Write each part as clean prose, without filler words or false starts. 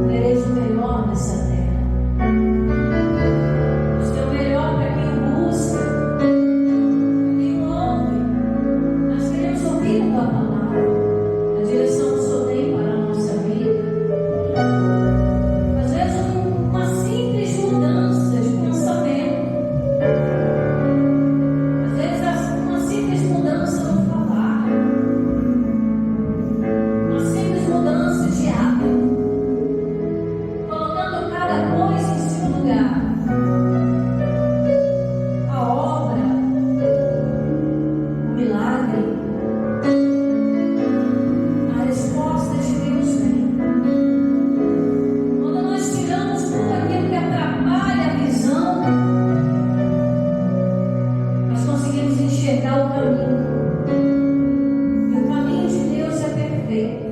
Vereis o melhor nessa terra. O seu melhor para quem o busca, para quem o ouve. Nós queremos ouvir a tua palavra, a direção do Senhor tem para a nossa vida. Às vezes, uma simples mudança de pensamento, às vezes, uma simples mudança no falar, uma simples mudança de hábito, colocando cada coisa em seu lugar. A obra, o milagre, a resposta de Deus vem. Quando nós tiramos tudo aquilo que atrapalha a visão, nós conseguimos enxergar o caminho. E o caminho de Deus é perfeito.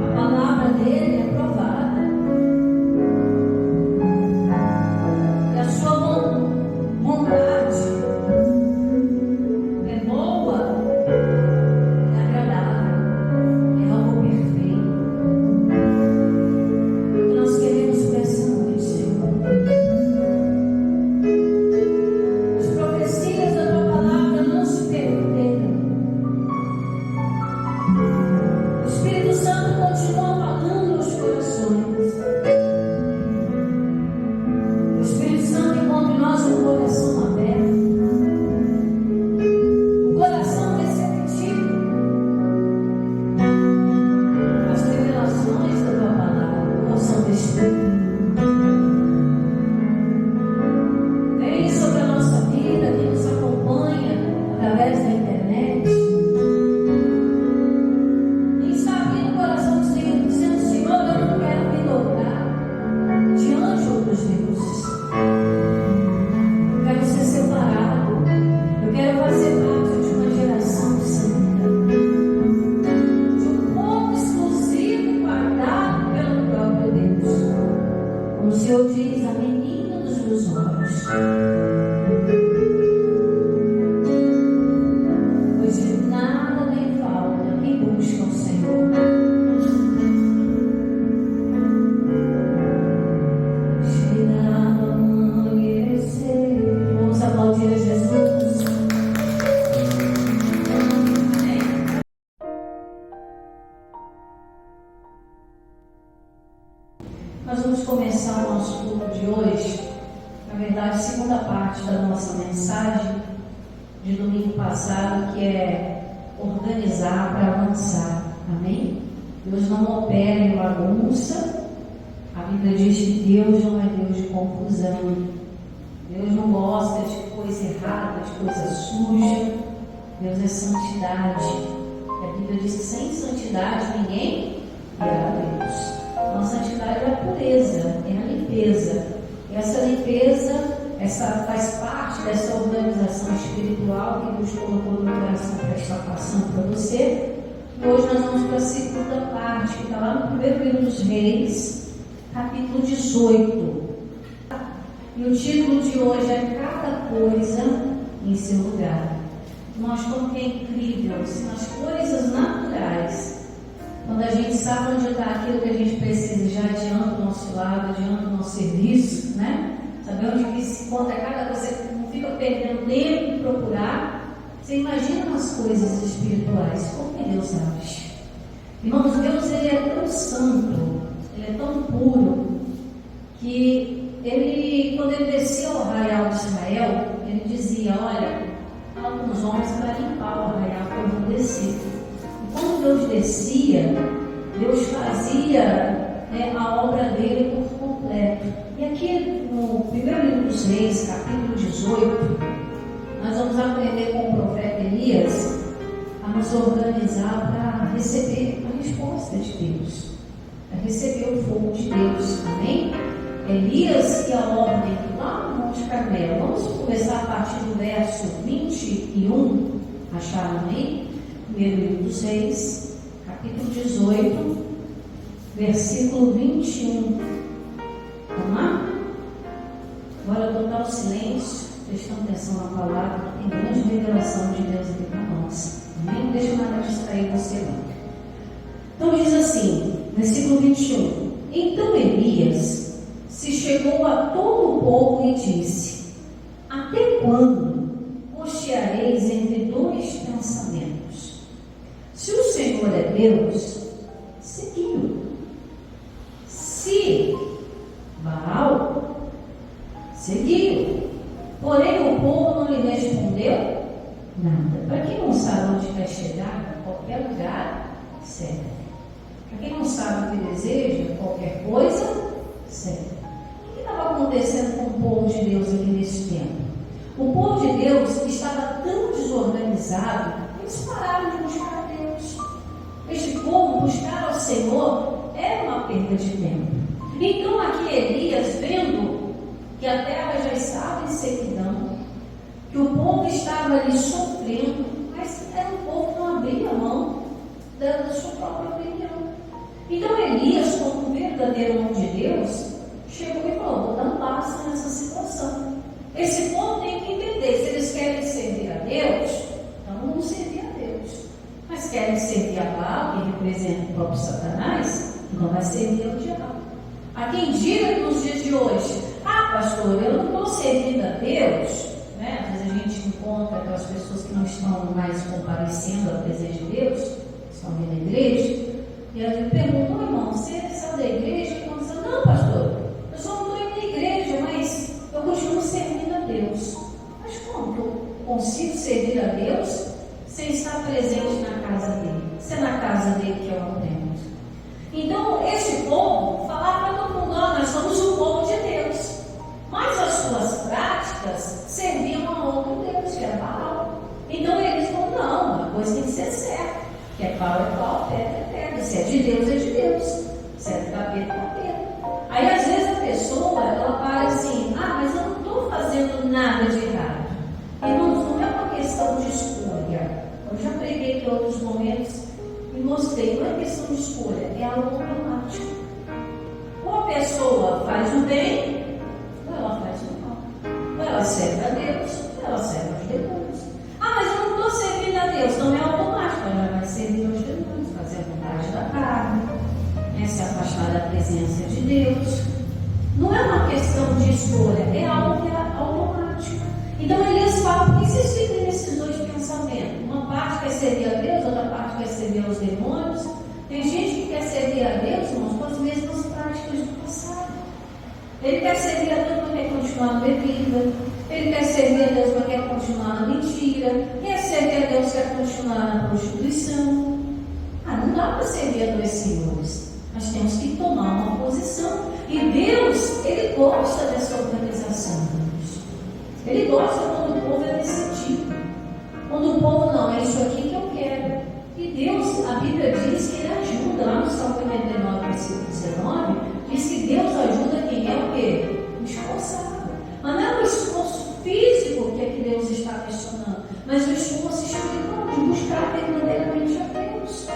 A palavra dele é provada. E a sua vontade é boa, é agradável, é algo perfeito. O que nós queremos para essa noite, Senhor? As profecias da tua palavra não se perderam. O Espírito Santo continua falando nos corações. O Espírito Santo encontra em nós um coração aberto, um coração receptivo às revelações da tua palavra, como são do Espírito. Vem sobre a nossa vida, quem nos acompanha através da internet. Quem está abrindo o coração dizendo: Senhor, eu não quero me dobrar diante de outros deuses. Eu quero ser separado. Eu quero fazer parte de uma geração santa, de um povo exclusivo guardado pelo próprio Deus. Como o Senhor diz, a menina dos meus olhos. Pois de nada nem falta quem busca o Senhor. Chegado ao amanhecer. Vamos aplaudir a Jesus. Amém. Nós vamos começar o nosso culto de hoje, na verdade, a segunda parte da nossa mensagem de domingo passado, que é organizar para avançar. Amém? Deus não opera em bagunça. A Bíblia diz que Deus não é Deus de confusão. Deus não gosta de coisa errada, de coisa suja. Deus é santidade. E a Bíblia diz que sem santidade ninguém verá a Deus. Então, a santidade é a pureza, é a limpeza. E essa limpeza, faz parte dessa organização espiritual que Deus colocou no coração para estar passando para você. E hoje nós vamos para a segunda parte, que está lá no primeiro livro dos Reis, capítulo 18. E o título de hoje é Cada Coisa em Seu Lugar. Nós, como que é incrível, se nas coisas naturais, quando a gente sabe onde está aquilo que a gente precisa já adianta do nosso lado, adianta do nosso serviço, né? Saber onde que se encontra cada coisa, você não fica perdendo tempo em procurar. Você imagina nas coisas espirituais, como que Deus age? Irmãos, Deus, ele é tão santo, ele é tão puro, que ele, quando ele descia ao arraial de Israel, ele dizia: olha, alguns homens para limpar o arraial que eu vou descer. E quando Deus descia, Deus fazia a obra dele por completo. E aqui no primeiro livro dos Reis, capítulo 18, nós vamos aprender com o profeta Elias a nos organizar para receber a resposta de Deus, para receber o fogo de Deus. Amém? Elias e a ordem lá no Monte Carmelo. Vamos começar a partir do verso 21. Acharam aí? Primeiro livro dos Reis, capítulo 18, versículo 21. Vamos lá? Agora total silêncio, prestando atenção na palavra, que tem grande revelação de Deus aqui para nós. Amém? Não deixa nada distrair você não. Então diz assim: versículo 21. Então Elias se chegou a todo o povo e disse: até quando cocheareis entre dois pensamentos? Se o Senhor é Deus, seguiu. Se Baal, seguiu. Porém o povo não lhe respondeu nada. Para quem não sabe onde quer chegar, qualquer lugar serve. Para quem não sabe o que deseja, qualquer coisa serve. O que estava acontecendo com o povo de Deus aqui nesse tempo? O povo de Deus estava tão desorganizado, eles pararam de buscar a Deus. Este povo buscar ao Senhor era uma perda de tempo. Então aqui Elias, vendo que a terra já estava em sequidão, que o povo estava ali sofrendo, mas era um povo que não abria mão da sua própria opinião. Então Elias, como um verdadeiro homem de Deus, chegou e falou: vou dar um basta nessa situação. Esse povo tem que entender, se eles querem servir a Deus, então vamos servir a Deus. Mas querem servir a Baal, que representa o próprio Satanás, então vai servir ao diabo. Há quem diga nos dias de hoje: ah, pastor, eu não estou servindo a Deus, né? Às vezes a gente encontra aquelas pessoas que não estão mais comparecendo à presença de Deus, que estão vindo à igreja, e aí eu pergunto: irmão, você saiu da igreja? E quando você diz: não, pastor, eu só não estou indo na igreja, mas eu continuo servindo a Deus. Mas como que eu consigo servir a Deus sem estar presente na casa dele? Se é na casa dele que é o templo. Então, esse povo falava para todo mundo: nós somos o povo de Deus. Mas as suas práticas serviam a outro Deus, que era Baal. Então eles falaram: não, uma coisa tem que ser certa, que é pau é pau, pedra é pedra. Se é de Deus, é de Deus. Se é do capeta, é capeta. Aí às vezes a pessoa, ela para assim: ah, mas eu não estou fazendo nada de errado. Irmãos, não é uma questão de escolha. Eu já preguei aqui em outros momentos e mostrei, não é questão de escolha, é algo automático. Ou a pessoa faz o bem, ou ela faz o mal. Ou ela serve a Deus, ou ela serve aos demônios. Ah, mas eu não estou servindo a Deus, não é automático, ela vai servir aos demônios, fazer a vontade da carne, se afastar da presença de Deus. Não é uma questão de escolha, é algo que é automático. Então Elias fala: por que vocês ficam nesses dois pensamentos? Uma parte quer servir a Deus, outra parte quer servir aos demônios. Tem gente que quer servir a Deus, irmãos, com as mesmas práticas do passado. Ele quer servir a Deus, mas quer continuar na bebida. Ele quer servir a Deus, mas quer continuar na mentira. Quer servir a Deus, quer continuar na prostituição. Ah, não dá para servir a dois senhores. Nós temos que tomar uma posição. E Deus, Ele gosta dessa organização. Ele gosta quando o povo é decidido. Quando o povo: não, é isso aqui que eu quero. E Deus, a Bíblia diz que Ele ajuda. Lá no Salmo 89, versículo 19, diz que Deus ajuda quem é o quê? O esforçado. Mas não é o esforço físico que é que Deus está questionando, mas o esforço espiritual de buscar verdadeiramente a Deus.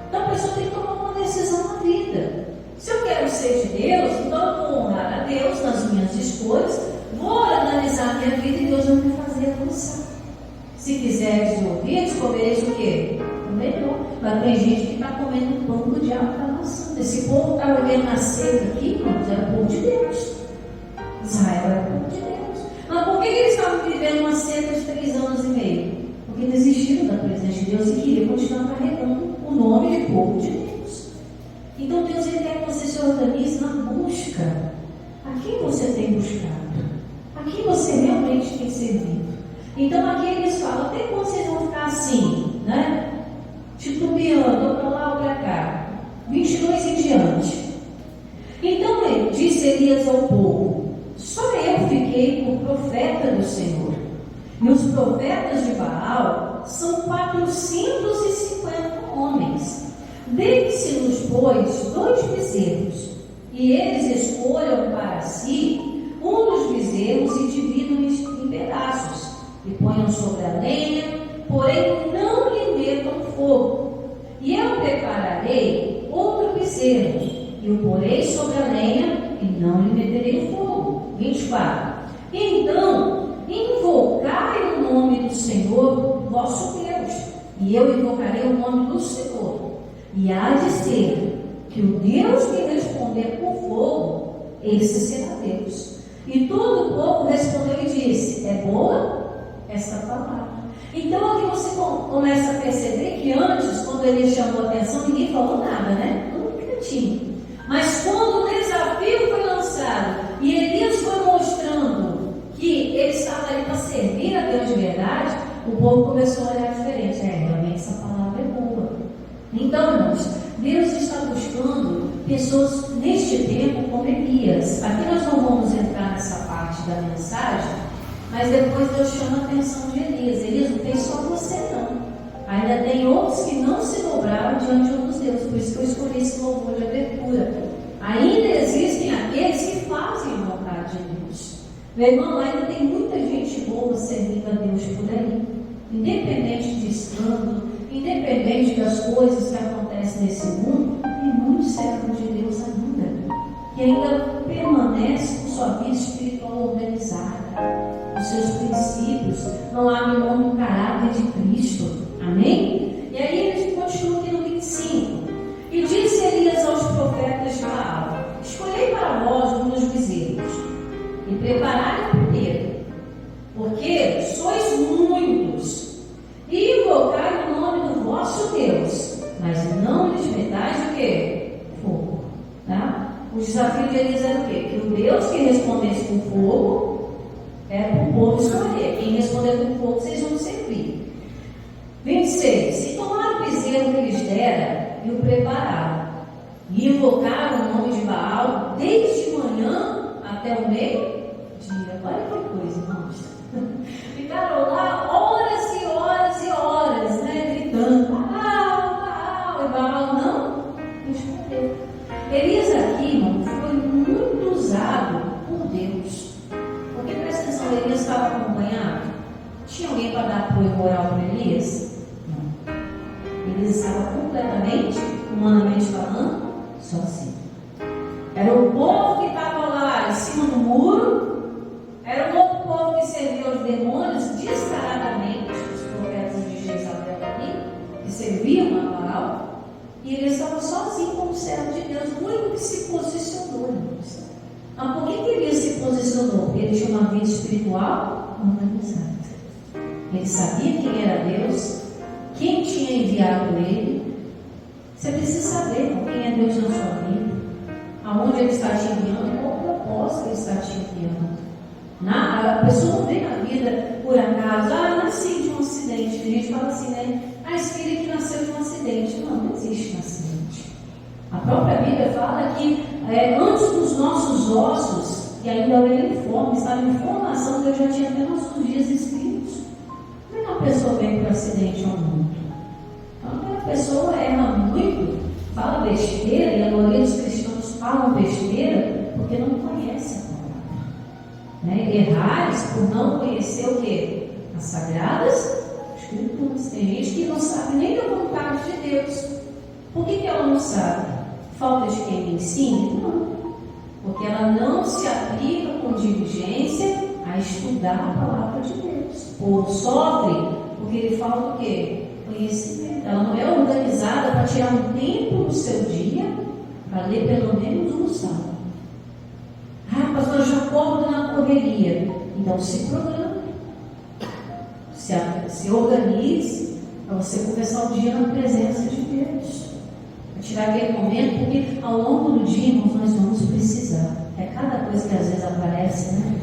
Então a pessoa tem que tomar uma decisão na vida. Se eu quero ser de Deus, então eu vou honrar a Deus nas minhas escolhas, vou analisar a minha vida e Deus vai me fazer avançar. Se quiseres ouvir, descobrireis o quê? O melhor. Mas tem gente que está comendo o pão do diabo, está avançando. Esse povo está olhando na seca aqui, irmãos, era o povo de Deus. Israel era o povo de Deus. Mas por que eles estavam vivendo uma seca de 3 anos e meio? Porque desistiram da presença de Deus e queriam continuar carregando o nome de povo de Deus. Então Deus, Ele quer que você se organize na busca. A quem você tem buscado? A quem você realmente tem servido? Então aqui eles falam: até quando vocês vão ficar assim, né? Titubeando, ou para lá ou para cá. 22 em diante. Então ele disse Elias ao povo: só eu fiquei por profeta do Senhor. E os profetas de Baal são 450 homens. Deem-se-nos, pois, 2 bezerros, e eles escolham para si um dos bezerros e dividam em pedaços, e ponham sobre a lenha, porém não lhe metam fogo. E eu prepararei outro bezerro, e o porei sobre a lenha, e não lhe meterei fogo. 24. Então invocai o nome do Senhor vosso Deus, e eu invocarei o nome do Senhor. E há de ser que que o Deus que responder por fogo, esse será Deus. E todo o povo respondeu e disse: é boa essa palavra. Então aqui você começa a perceber que antes, quando ele chamou a atenção, ninguém falou nada, né? Tudo quietinho. Mas quando o desafio foi lançado e Elias foi mostrando que ele estava ali para servir a Deus de verdade, o povo começou a olhar diferente. Realmente essa palavra é boa. Então, irmãos, Deus está buscando pessoas neste tempo como Elias. Aqui nós não vamos entrar nessa parte da mensagem, mas depois Deus chama a atenção de Elias. Elias, não tem só você não. Ainda tem outros que não se dobraram diante de outros deuses. Por isso que eu escolhi esse louvor de abertura. Ainda existem aqueles que fazem a vontade de Deus. Meu irmão, ainda tem muita gente boa servindo a Deus por aí. Independente de escândalo, independente das coisas que acontecem nesse mundo, tem muitos servos de Deus ainda, que ainda permanecem com sua vida espiritual organizada, os seus princípios, não abrem mão do caráter de Cristo. Amém? E aí ele continua aqui no 25. E disse Elias aos profetas de Baal: escolhei para vós um dos bezerros e preparai o primeiro, porque sois muitos, e invocai o nome do vosso Deus, mas não lhes metais o quê? Fogo. Tá? O desafio de Elias era o quê? Que o Deus que respondesse com fogo era para o povo escolher. Quem responder com fogo, vocês vão servir. 26. Se tomaram o bezerro que lhes dera e o prepararam, e invocaram o nome de Baal desde manhã até o meio-dia. Olha que coisa, irmãos. Ficaram lá horas e horas e horas, né, gritando: Baal, Baal, e Baal não respondeu. Elias aqui, irmão, foi muito usado por Deus. Porque presta atenção, Elias estava acompanhado. Tinha alguém para dar apoio moral para Elias? Não. Elias estava completamente, humanamente falando, sozinho. Era o povo que estava lá em cima do muro. Era um outro povo que servia aos demônios descaradamente, os profetas de Jezabel ali, que serviam a Baal. E ele estava sozinho como servo de Deus, o único que se posicionou, irmãos. Mas por que ele se posicionou? Porque ele tinha uma vida espiritual organizada. Ele sabia quem era Deus, quem tinha enviado ele. Você precisa saber quem é Deus na sua vida, aonde ele está te enviando e qual o propósito que ele está te enviando. A pessoa não vem na vida por acaso. Nasci de um acidente. A gente fala assim, né? Esse filho que nasceu de um acidente. Não existe um acidente. A própria Bíblia fala que antes dos nossos ossos, que ainda era informe, estava em formação, Deus já tinha até nossos dias escritos. Como é que uma pessoa vem por acidente ao mundo? Então, a pessoa erra muito, fala besteira, e a maioria dos cristãos falam besteira porque não conhece a palavra. Errares por não conhecer o quê? As Sagradas Escrituras. Tem gente que não sabe nem da vontade de Deus. Por que ela não sabe? Falta de quem lhe ensine? Não. Porque ela não se aplica com diligência a estudar a palavra de Deus. Ou sofre porque lhe falta o quê? Conhecimento. Ela não é organizada para tirar um tempo do seu dia para ler pelo menos um salmo. Pastor, eu já acordo na correria. Então se programe. Se organize para você começar o dia na presença de Deus. Para tirar aquele momento, porque ao longo do dia, irmãos, nós vamos precisar. É cada coisa que às vezes aparece, né?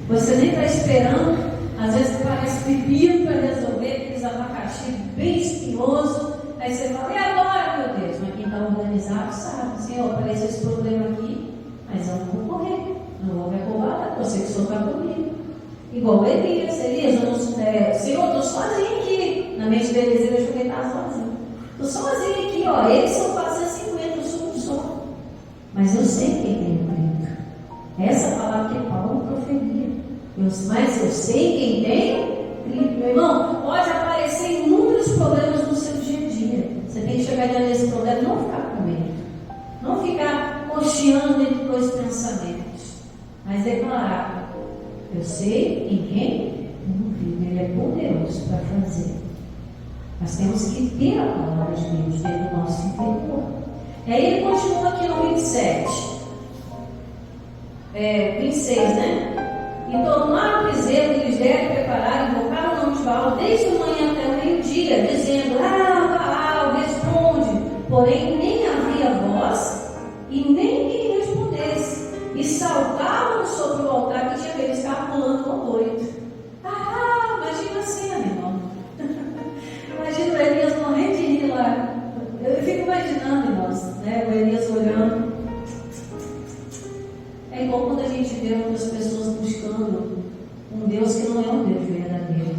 Você nem está esperando, às vezes aparece pepino para resolver, aqueles abacaxi bem espinhoso. Aí você fala: e agora, meu Deus? Mas quem está organizado sabe, Senhor, apareceu esse problema aqui, mas eu não vou correr, não vou me acovardar, eu sei que o Senhor está comigo. Igual Elias, Senhor, estou sozinho aqui. Na mente de Elias, eu joguei estar sozinho. Estou sozinho aqui, ó. Eles são 450, eu sou um só. Mas eu sei quem tem comigo. Essa palavra que Paulo proferia. Mas eu sei quem tem. Meu irmão, pode aparecer inúmeros problemas no seu dia a dia. Você tem que chegar diante desse problema e não ficar com medo. Não ficar cocheando entre dois pensamentos. Mas declarar: eu sei em quem Ele é poderoso para fazer. Nós temos que ter a palavra de Deus dentro do nosso interior. E aí ele continua aqui no 26, né? E tomaram o bezerro que lhes deram preparar, invocaram o nome de Baal desde a manhã até o meio-dia, dizendo: Baal, responde. Porém, nem havia voz e nem quem respondesse. E saltavam sobre o altar que tinha feito, eles estavam pulando com doido. Imagina a cena, irmão. Imagina o Elias morrendo de rir lá. Eu fico imaginando, irmãos, né? O Elias olhando. É igual quando a gente vê outras pessoas buscando um Deus que não é um Deus verdadeiro.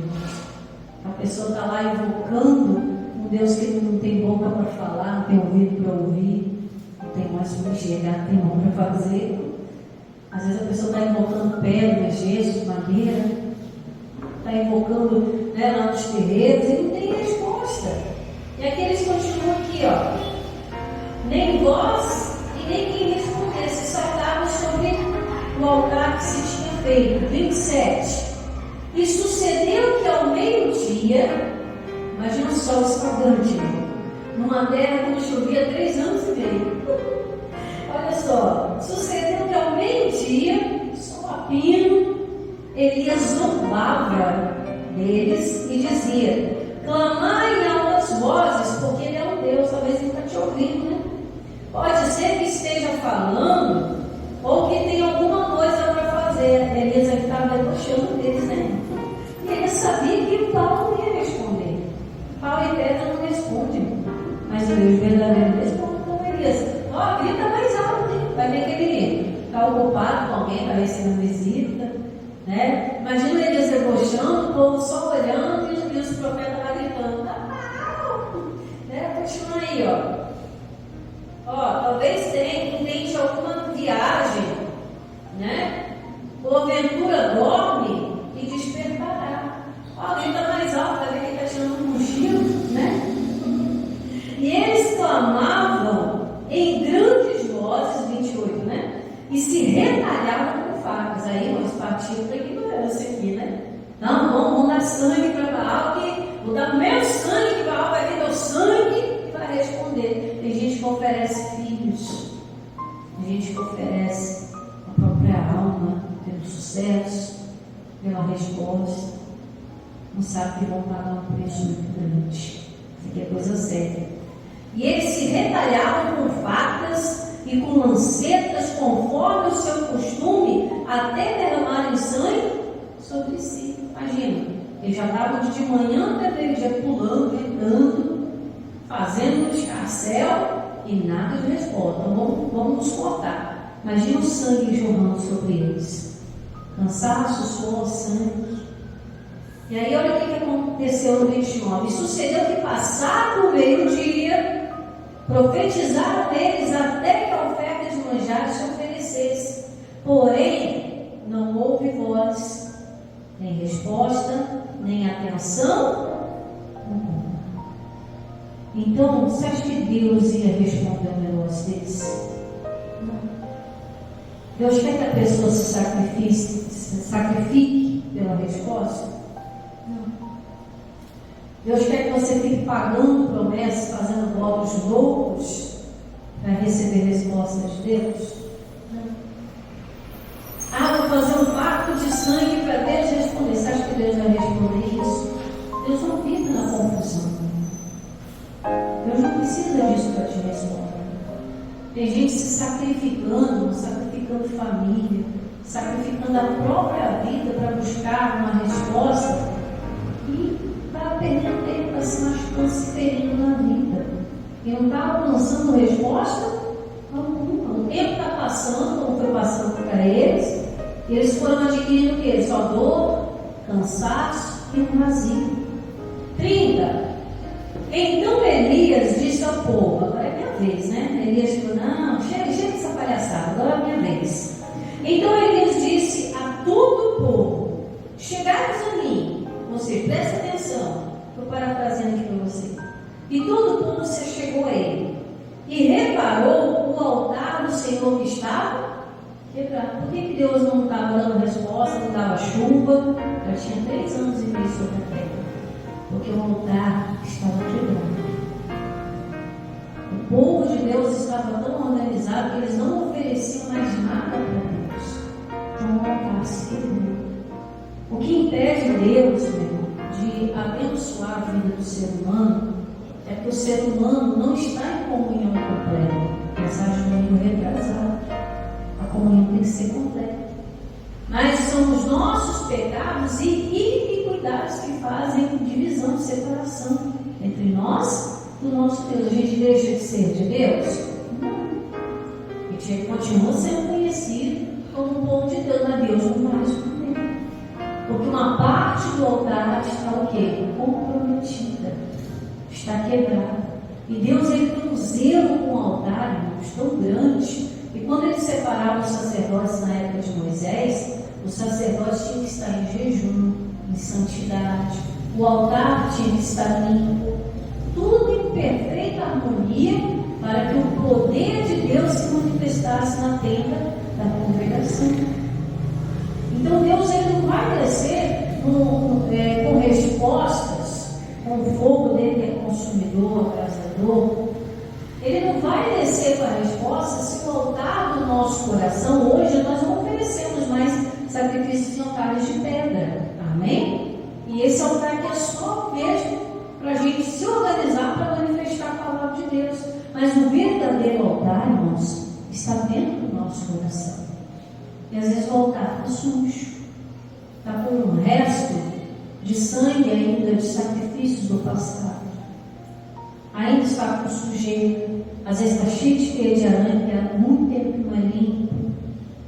A pessoa está lá invocando um Deus que não tem boca para falar, não tem ouvido para ouvir, não tem mais para enxergar, não tem mão para fazer. Às vezes a pessoa está invocando pedra, gesso, madeira, está invocando, né, lá nos terreiros e não tem resposta. E aqui eles continuam aqui, ó. Nem voz e nem quem respondesse, saltavam sobre o altar que se tinha feito. 27. E sucedeu que ao meio-dia, imagina o sol escaldante, numa terra que não chovia 3 anos e meio. Olha só, sucedeu que ao meio-dia, sol a pino, Elias zombava deles e dizia: clamai em altas vozes, porque ele é um Deus, talvez ele está te ouvindo, né? Pode ser que esteja falando, ou que tem alguma coisa para fazer. Elias estava debochando deles, né? E ele sabia que o Paulo não ia responder. Paulo e Pedro não respondem, mas o Deus verdadeiro responde. Então Elias, grita mais alto, hein? Vai ver que ele está ocupado com alguém, está recebendo visita, né? Imagina o Elias debochando, o povo só olhando e os profetas lá gritando: né? Continua aí, talvez tente alguma viagem, né? Porventura dorme e despertará. Grita mais alto, vai ver que ele está tirando um cochilo, né? E eles clamavam em grandes vozes, 28, né? E se retalhavam com facas. Aí nós partimos da ignorância aqui, né? Não, vamos dar sangue para Baal, que vou dar meu sangue, que Baal vai ver meu sangue e vai responder. Tem gente que oferece filhos, tem gente que oferece a própria alma pelo sucesso, pela resposta. Não sabe que vão pagar um preço muito grande. Isso aqui é coisa séria. E eles se retalhavam com facas e com lancetas, conforme o seu costume, até derramarem sangue sobre si. Imagina, eles já estavam de manhã até meio-dia pulando, gritando, fazendo um escarcel e nada de resposta. Então vamos nos cortar. Imagina o sangue jorrando sobre eles. Cansaço, suor, sangue. E aí olha o que aconteceu no 29. E sucedeu que passado o meio-dia, profetizaram eles até que a oferta de manjar se oferecesse. Porém, não houve voz, nem resposta, nem atenção. Então, você acha que Deus ia responder um negócio desse? Não. Deus quer que a pessoa se sacrifique pela resposta? Deus quer que você fique pagando promessas, fazendo votos loucos para receber respostas de Deus? Vou fazer um pacto de sangue para Deus responder. Você acha que Deus vai responder isso? Deus não vive na confusão. Deus não precisa disso para te responder. Tem gente se sacrificando família, sacrificando a própria vida para buscar uma resposta e está perdendo tempo, está se machucando, se ferindo na vida. E não está alcançando resposta alguma. O tempo está passando, como foi passando para eles, e eles foram adquirindo o quê? Só dor, cansaço e um vazio. 30. Então Elias disse ao povo: agora é minha vez, né? Elias falou: não, chega dessa palhaçada, agora é minha vez. Então Elias disse a todo o povo: chegai-vos a mim. Você presta atenção, estou parafraseando aqui para você. E todo o povo se chegou a ele e reparou o altar do Senhor que estava quebrado. Por que Deus não estava dando resposta, não dava chuva? Já tinha 3 anos e meio sobre a terra. Porque o altar estava quebrado. O povo de Deus estava tão organizado que eles não ofereciam mais nada para Deus. Então, um altar se quebrou. O que impede Deus, meu irmão, de abençoar a vida do ser humano é que o ser humano não está em comunhão completa. Mensagem do domingo retrasado. A comunhão tem que ser completa. Mas são os nossos pecados e iniquidades que fazem divisão, separação entre nós e o nosso Deus. A gente deixa de ser de Deus? Não. A gente continua sendo conhecido como um povo de Deus, mas Deus não mais com ele. Porque uma parte do altar está o quê? Comprometida. Está quebrada. E Deus, ele tem um zelo com o altar, irmãos, tão grande. E quando ele separava os sacerdotes na época de Moisés, os sacerdotes tinham que estar em jejum, em santidade. O altar tinha que estar limpo. Tudo em perfeita harmonia para que o poder de Deus se manifestasse na tenda da congregação. Então Deus, ele não vai descer com respostas, com o fogo dele que é consumidor, abrasador. Ele não vai descer com a resposta se o altar do nosso coração, hoje nós não oferecemos mais sacrifícios em altares de pedra. Amém? E esse altar aqui é só mesmo para a gente se organizar para manifestar a palavra de Deus. Mas o verdadeiro altar, irmãos, está dentro do nosso coração. E às vezes o altar está sujo, está com um resto de sangue ainda, de sacrifícios do passado. Ainda está com sujeira, às vezes está cheio de teia de aranha, que há muito tempo que não é limpo.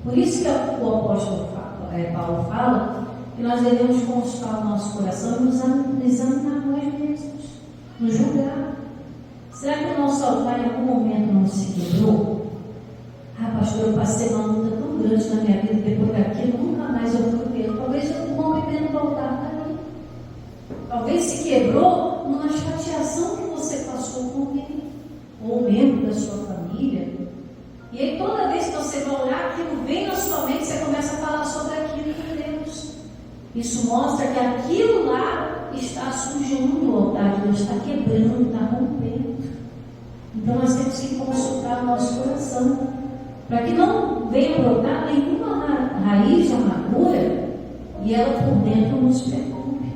Por isso que o apóstolo Paulo fala que nós devemos consultar o nosso coração e nos examinar nós mesmos, nos julgar. Será que o nosso altar em algum momento não se quebrou? Ah, pastor, eu passei uma luta tão grande na minha vida, depois daquilo nunca mais eu fui ver. Talvez o rompimento do altar está ali. Talvez se quebrou numa chateação que você passou com alguém, ou um membro da sua família. E aí toda vez que você vai olhar, aquilo vem na sua mente, você começa a falar sobre aquilo com Deus. Isso mostra que aquilo lá está sujando o altar de Deus, está quebrando, está rompendo. Então nós temos que consultar o nosso coração, para que não venha brotar nenhuma raiz de amargura e ela por dentro nos perturbe.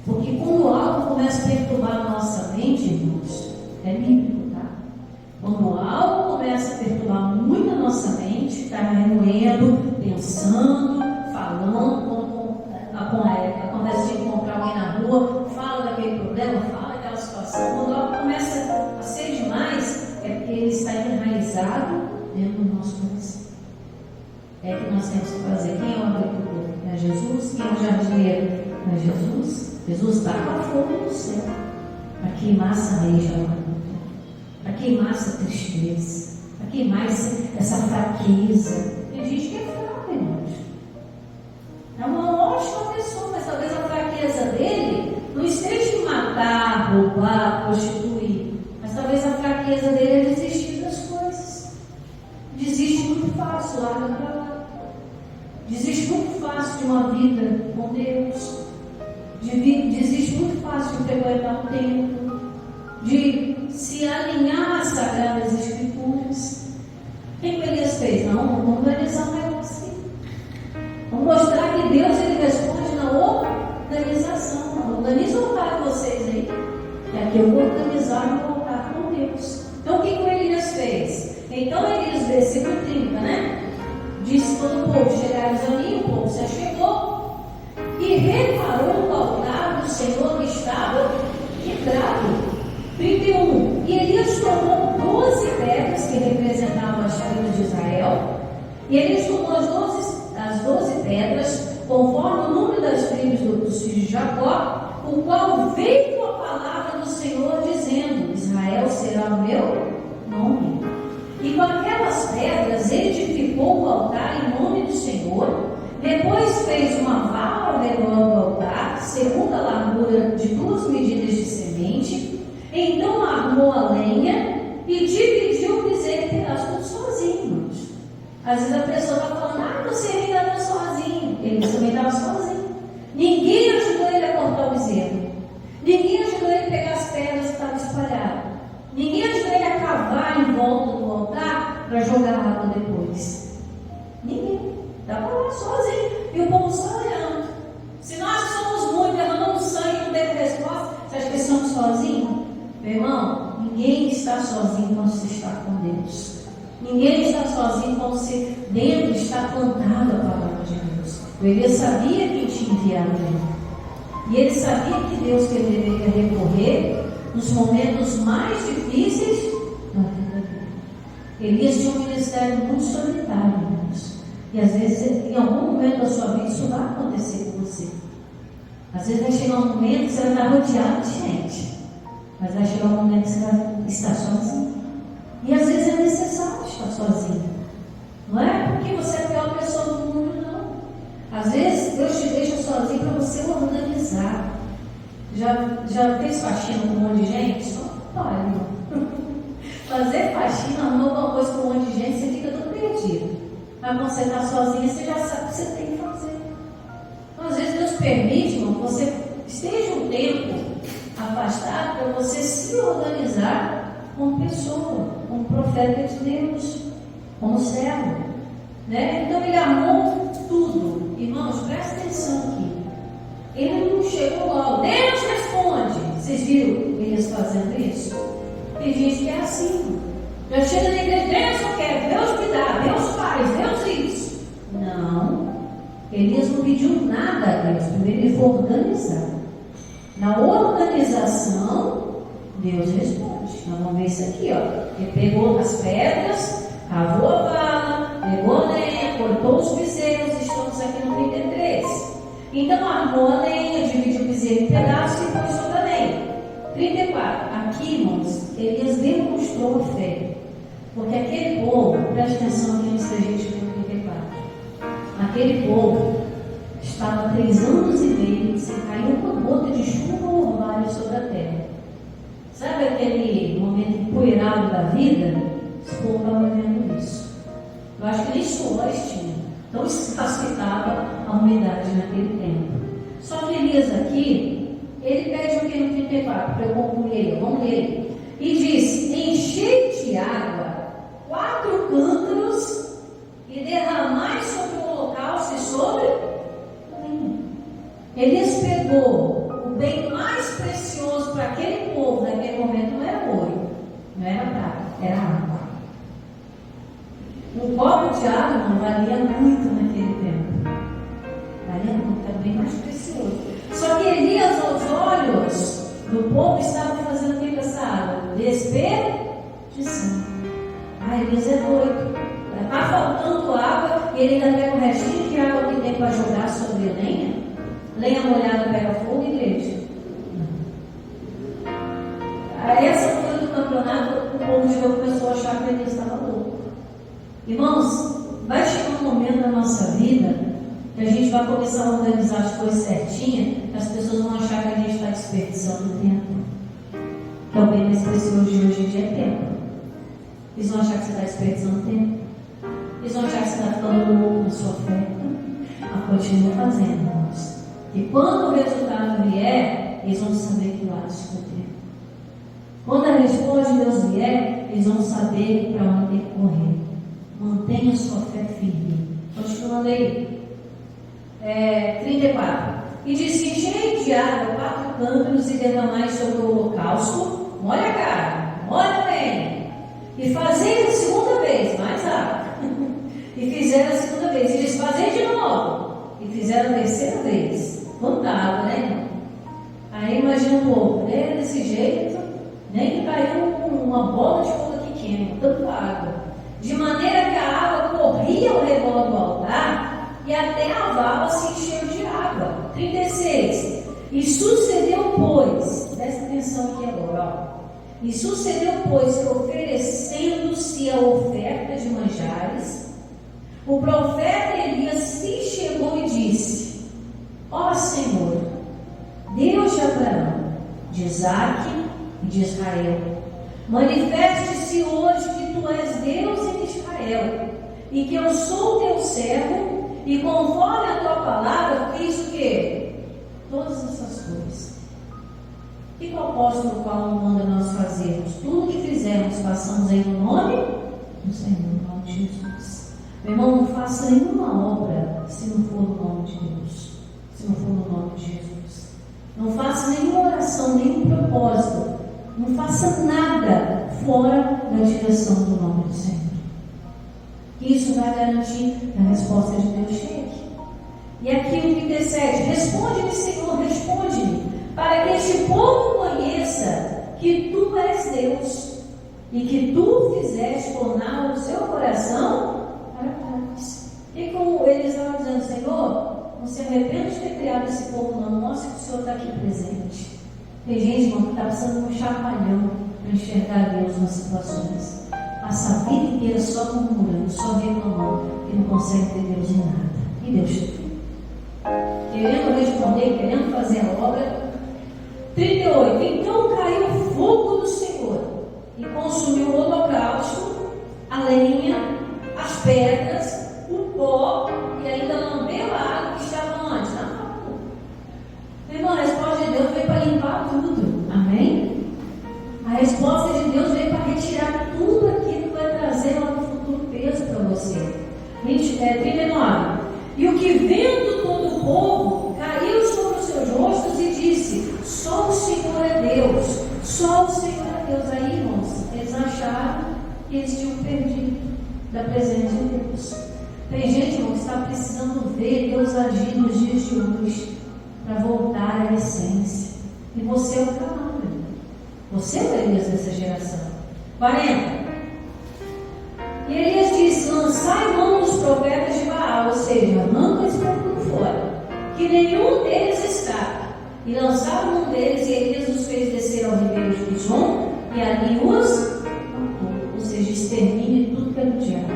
Porque quando algo começa a perturbar a nossa mente, irmãos, é bíblico, tá? Quando algo começa a perturbar muito a nossa mente, está remoendo, pensando, falando, acontece de encontrar alguém na rua, fala daquele problema, fala daquela situação. Quando algo começa a ser demais, é porque ele está enraizado dentro do nosso coração. É que nós temos que fazer. Quem é o agricultor? É Jesus. Quem é o jardineiro? É Jesus. Jesus dá com a fogo no céu para queimar essa raiz de amargura, para queimar essa tristeza, para queimar essa fraqueza. Tem gente que é fraca, irmãos. É uma ótima pessoa, mas talvez a fraqueza dele não esteja em matar, roubar, prostituir, mas talvez a fraqueza dele é desistir das coisas. Desiste muito fácil, larga para lá. Desiste muito fácil de uma vida com Deus. Desiste muito fácil de frequentar o templo, de se alinhar às Sagradas Escrituras. O que Elias fez? Não, vamos organizar um negócio assim. Vamos mostrar que Deus, ele responde na organização. Organiza o altar de vocês aí. E aqui eu vou organizar o altar com Deus. Então o que Elias fez? Então Elias, versículo 30, né? Disse todo o povo: chegares ali, o povo se achegou e reparou o altar do Senhor que estava quebrado. 31. E Elias tomou 12 pedras que representavam as tribos de Israel. E Elias tomou as 12 pedras, conforme o número das tribos dos filhos de Jacó, o qual veio a palavra do Senhor, dizendo: Israel será o meu nome. E com aquelas pedras edificou o altar em nome do Senhor. Depois fez uma vala ao redor do altar, segundo a largura de 2 medidas de semente. Então armou a lenha e dividiu o bezerro em pedaços, tudo sozinho. Às vezes a pessoa está falando: ah, você ainda está sozinho. Ele também estava sozinho. Ninguém ajudou ele a cortar o bezerro. Ninguém ajudou ele a pegar as pedras que estavam espalhadas. Ninguém ajudou ele a cavar água depois? Ninguém. Estava lá sozinho. E o povo só olhando. Se nós somos muitos, derramamos sangue e não teve resposta, você acha que estamos sozinhos? Meu irmão, ninguém está sozinho quando se está com Deus. Ninguém está sozinho quando se dentro está plantado a palavra de Deus. O Elias sabia quem tinha enviado ele. E ele sabia que Deus que ele deveria recorrer nos momentos mais difíceis da vida dele. Elias tinha um ministério muito solitário, irmãos. E às vezes, em algum momento da sua vida, isso vai acontecer com você. Às vezes vai chegar um momento que você vai estar rodeado de gente. Mas vai chegar um momento que você vai estar sozinho. E às vezes é necessário estar sozinho. Não é porque você é a pior pessoa do mundo, não. Às vezes Deus te deixa sozinho para você organizar. Já fez faxina com um monte de gente? Só pare. Fazer faxina, arrumar alguma coisa com um monte de gente, você fica todo perdido. Mas quando você está sozinho, você já sabe o que você tem que fazer. Então, às vezes Deus permite, irmão, que você esteja um tempo afastado para você se organizar como pessoa, como profeta de Deus, como servo, né? Então ele armou tudo. Irmãos, presta atenção aqui. Ele não chegou logo, Deus responde. Vocês viram eles fazendo isso? Tem gente que é assim. Já chega na igreja, Deus não quer, Deus me dá, Deus faz, Deus isso. Não. Elias não pediu nada a Deus. Primeiro ele foi organizar. Na organização, Deus responde. Nós vamos ver isso aqui, ó. Ele pegou as pedras, cavou a vala, pegou a lenha, cortou os bezerros. Estamos aqui no 33. Então armou a lenha, dividiu o bezerro em pedaços e pôs sobre a lenha. 34. Aqui, irmãos, Elias demonstrou a fé. Porque aquele povo, preste atenção aqui antes da gente ver o 34. Aquele povo estava 3 anos e meio sem cair uma gota de chuva ou orvalho sobre a terra. Sabe aquele momento empoeirado da vida? Esse povo estava vivendo isso. Eu acho que nem suores tinha. Então escasso estava a umidade naquele tempo. Só que Elias aqui, ele pede o que no 34? Para eu concluir ele, vamos ler. E diz: enchei de água 4 cântaros e derramai sobre o holocausto e sobre a lenha. Elias pegou o bem mais precioso para aquele povo naquele momento, não era ouro, não era prata, era água. Um copo de água não valia muito naquele tempo. Valia muito, era bem mais precioso. Só que Elias, aos olhos do povo, estava fazendo o que com essa água? Desperdiçando. Elias é doido. Está faltando água e ele ainda pega o restinho de água que tem para jogar sobre a lenha. Lenha molhada pega fogo, igreja. A essa altura do campeonato, o povo de Deus começou a achar que Elias estava louco. Irmãos, vai chegar um momento na nossa vida que a gente vai começar a organizar as coisas certinhas, que as pessoas vão achar que a gente está desperdiçando tempo. Que é o bem mais precioso de hoje em dia é tempo. Eles vão achar que você está desperdiçando tempo. Eles vão achar que você está ficando louco na sua fé. Mas continua fazendo, irmãos. E quando o resultado vier, eles vão saber que lado escolher. Quando a resposta de Deus vier, eles vão saber para onde tem que correr. Mantenha a sua fé firme. Continuando aí. 34. E disse: enchei de água 4 cântaros e derramai sobre o holocausto. Molha a cara, molha bem. E fazei a segunda vez, mais água. E fizeram a segunda vez. E diz: fazei de novo. E fizeram a terceira vez. Quanta água, né, irmão? Aí imagina o povo, né? Desse jeito, nem que caiu uma bola de fogo que queima, tanta água. De maneira que a água corria ao redor do altar e até a vala se encheu de água. 36. E sucedeu, pois, presta atenção aqui agora, ó. E sucedeu, pois, que oferecendo-se a oferta de manjares, o profeta Elias se chegou e disse: ó Senhor, Deus de Abraão, de Isaque e de Israel, manifeste-se hoje que tu és Deus em Israel, e que eu sou teu servo, e conforme a tua palavra fiz o quê? Todas essas coisas. Que propósito no qual manda nós fazermos? Tudo que fizermos, façamos em nome do Senhor. nome de Jesus. Meu irmão, não faça nenhuma obra se não for no nome de Deus, se não for no nome de Jesus. Não faça nenhuma oração, nenhum propósito, não faça nada fora da direção do nome do Senhor. Isso vai garantir que a resposta de Deus chegue. E aqui o 37, responde-me, Senhor, responde-me, para que este povo conheça que Tu és Deus e que Tu fizeste tornar o seu coração para trás. E como eles estavam dizendo, Senhor, não se arrependa de ter criado esse povo, não, mostra que o Senhor está aqui presente. Tem gente, irmão, que está precisando de um chacoalhão para enxergar Deus nas situações. Passa a vida inteira só murmurando, só reclamando, e não consegue ter Deus em nada. E Deus te viu. Querendo responder, querendo fazer a obra. 38. Então caiu o fogo do Senhor e consumiu o holocausto, a lenha, as pedras, o pó, e ainda lambeu a água que estava onde? Na fogo. Irmão, a resposta de Deus veio para limpar tudo. Amém? A resposta de Deus veio para retirar tudo aquilo que vai trazer lá no futuro peso para você. 39. E o que vendo todo o povo caiu sobre os seus rostos e disse: só o Senhor é Deus, só o Senhor é Deus. Aí, irmãos, eles acharam que eles tinham perdido da presença de Deus. Tem gente, irmão, que está precisando ver Deus agir nos dias de hoje para voltar à essência. E você é o canal, irmão. Você é o Elias dessa geração. 40. E Elias disse: lançai mão dos profetas de Baal, ou seja, manda esse povo fora, que nenhum deles escape. E lançaram um deles, e Elias os fez descer ao ribeiro de Gizom, e ali os matou. Ou seja, extermine tudo que é do diabo.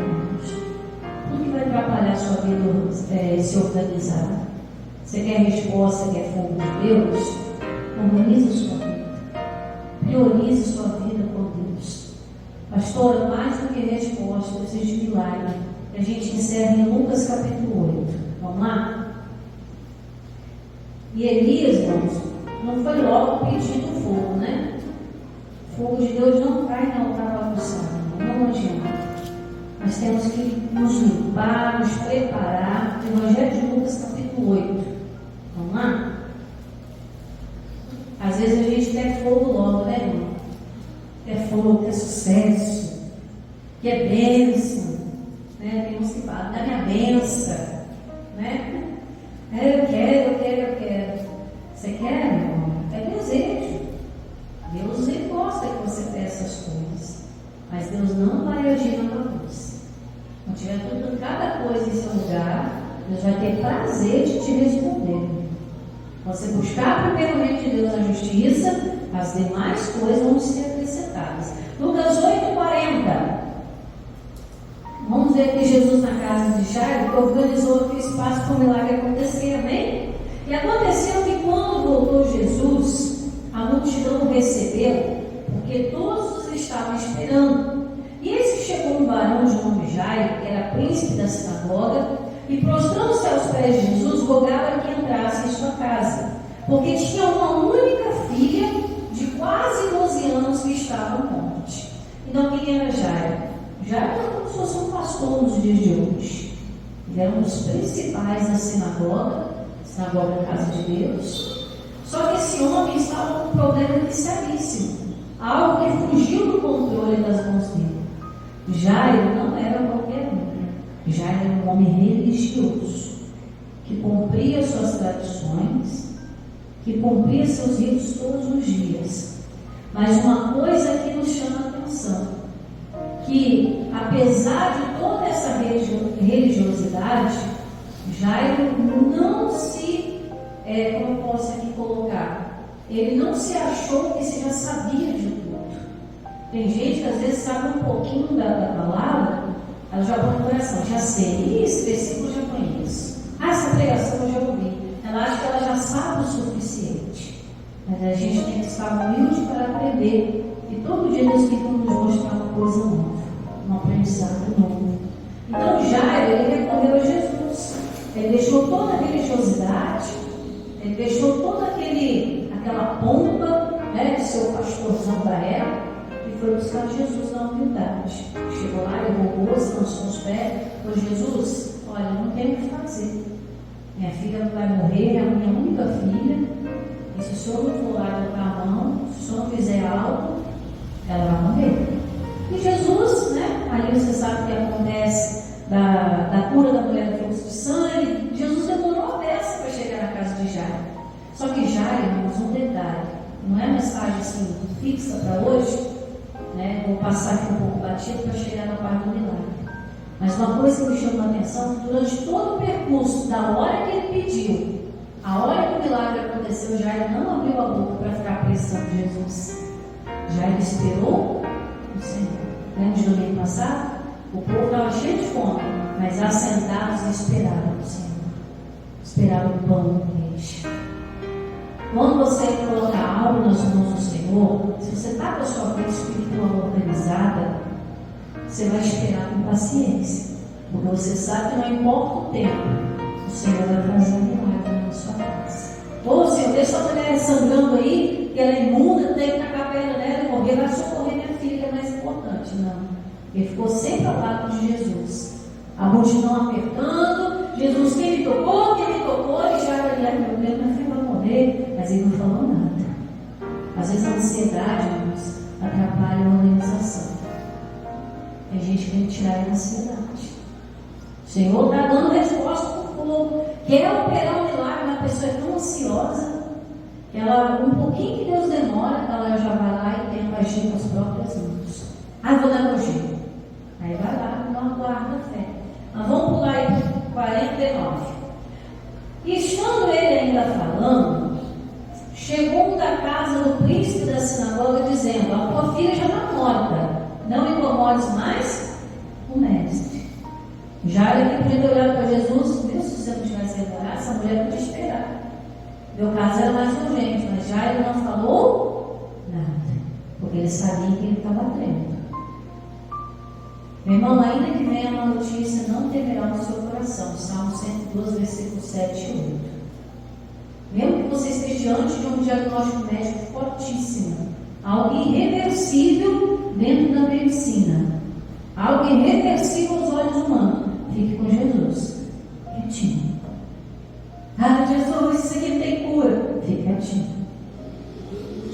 Tudo que vai atrapalhar a sua vida se organizar. Você quer resposta, quer fogo de Deus? Organize a sua vida. Priorize sua vida com Deus. Pastora, mais do que resposta, eu preciso de milagre. A gente encerra em Lucas capítulo 8. Vamos lá? E Elias, irmãos, não foi logo pedindo fogo, né? O fogo de Deus não cai no altar bagunçado, não adianta. Nós temos que nos limpar, nos preparar. Evangelho de Lucas capítulo 8. Vamos lá? Às vezes a gente quer fogo logo, né, irmão? Quer fogo, quer sucesso, quer bênção, né? Tem uns que falam, dá minha bênção, né? Eu quero. Você quer, irmão? É desejo. Deus ele gosta que você peça as coisas, mas Deus não vai agir na bagunça. Quando tiver tudo, cada coisa em seu lugar, Deus vai ter prazer de te responder. Você buscar primeiro o reino de Deus, a justiça, as demais coisas vão ser acrescentadas. Lucas 8:40. Vamos ver que Jesus na casa de Jairo organizou aqui espaço para o milagre acontecer, amém? E aconteceu que quando voltou Jesus, a multidão o recebeu, porque todos os estavam esperando. E eis que chegou um varão de nome Jairo, que era príncipe da sinagoga, e prostrando-se aos pés de Jesus, rogava que entrasse em sua casa, porque tinha uma única filha de quase 12 anos que estava morte. E não quem era Jairo? Jairo era como se fosse um pastor nos dias de hoje. Ele era um dos principais da sinagoga da casa de Deus. Só que esse homem estava com um problema seríssimo, algo que fugiu do controle das mãos dele. Jairo não era qualquer um. Jairo era um homem religioso, que cumpria suas tradições, que cumpria seus ritos todos os dias. Mas uma coisa que nos chama a atenção, que apesar de toda essa religiosidade, Jairo não se, como eu posso aqui colocar, ele não se achou que se já sabia de tudo. Tem gente que às vezes sabe um pouquinho da palavra, ela já põe no coração, já sei, esse versículo eu já conheço, essa pregação eu já ouvi. Ela acha que ela já sabe o suficiente. Mas a gente tem que estar humilde para aprender. E todo dia Deus tem que nos mostrar uma coisa nova, um aprendizado novo. Então Jairo, ele recorreu a Jesus. Ele deixou toda a religiosidade, ele deixou toda aquela pompa, né, de ser o pastorzão da época, e foi buscar Jesus na humildade. Chegou lá, ele roubou, se lançou os pés, falou: Jesus, olha, não tem o que fazer. Minha filha vai morrer, é a minha única filha. E se o senhor não for lá botar a mão, se o senhor não fizer algo, ela vai morrer. E Jesus, né? Ali você sabe o que acontece da cura da mulher do fluxo de sangue. Jesus demorou a beça para chegar na casa de Jairo. Só que Jairo, irmãos, um detalhe, não é mensagem assim fixa para hoje, né? Vou passar aqui um pouco batido para chegar na parte do milagre. Mas uma coisa que me chamou a atenção, que durante todo o percurso, da hora que ele pediu, a hora que o milagre aconteceu, Jairo não abriu a boca para ficar pressão de Jesus. Jairo esperou o Senhor. Lembra de domingo passado? O povo estava cheio de fome, mas assentados esperavam o Senhor. Esperavam o pão do peixe. Quando você colocar algo nas mãos do Senhor, se você está com a sua vida espiritual organizada, você vai esperar com paciência, porque você sabe que não importa o tempo, o Senhor vai fazer um milagre na sua casa. Ô Senhor, deixa a mulher sangrando aí, que ela é imunda, tem que tacar perto dela e morrer, vai socorrer minha filha, que é mais importante. Não. Ele ficou sempre ao lado de Jesus. A multidão apertando, Jesus, quem me tocou, e já era meu Deus, minha filha vai morrer, mas ele não falou nada. Às vezes a ansiedade, irmãos, atrapalha a organização. Tem gente que tem que tirar a ansiedade. O Senhor está dando resposta para o povo. Quer operar um milagre, a pessoa é tão ansiosa, que ela, um pouquinho que Deus demora, ela já vai lá e tenta agir com as próprias mãos. Ah, vou dar meu jeito. Aí vai lá, não guarda a fé. Mas vamos pular aí para 49. E estando ele ainda falando, chegou um da casa do príncipe da sinagoga, dizendo: a tua filha já está morta, não incomodes mais o mestre. Jairo aqui podia ter olhado para Jesus, mesmo se você não tivesse reparado, essa mulher podia esperar. Meu caso era mais urgente, mas Jairo não falou nada, porque ele sabia que ele estava crendo. Meu irmão, ainda que venha uma notícia, não temerá no seu coração. Salmo 102, versículos 7 e 8. Mesmo que você esteja diante de um diagnóstico médico fortíssimo, algo irreversível dentro da medicina, algo irreversível aos olhos humanos, fique com Jesus, quietinho. Ah, Jesus, isso aqui não tem cura. Fique quietinho.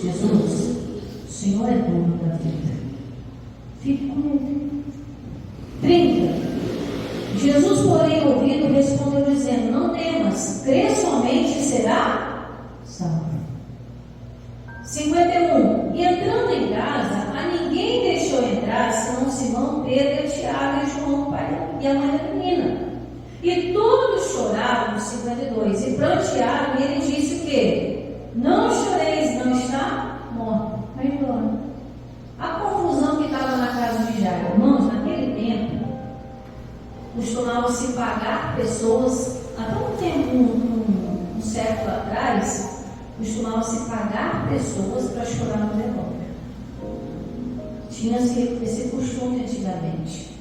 Jesus, o Senhor é dono da vida. Fique com ele. 30. Jesus, porém, ouvindo, respondeu dizendo: não temas, crê somente e será salvo. 51. E entrando em casa, a ninguém deixou entrar, senão Simão, Pedro, Tiago e João, o pai e a mãe da menina. E todos choraram, 52, e prantearam, e ele disse o quê? Não choreis, não está morto. Vai embora. A confusão que estava na casa de Jairo, irmãos, naquele tempo, costumava-se pagar pessoas, até um tempo, um século atrás, costumava-se pagar pessoas para chorar no velório. Tinha-se esse costume antigamente.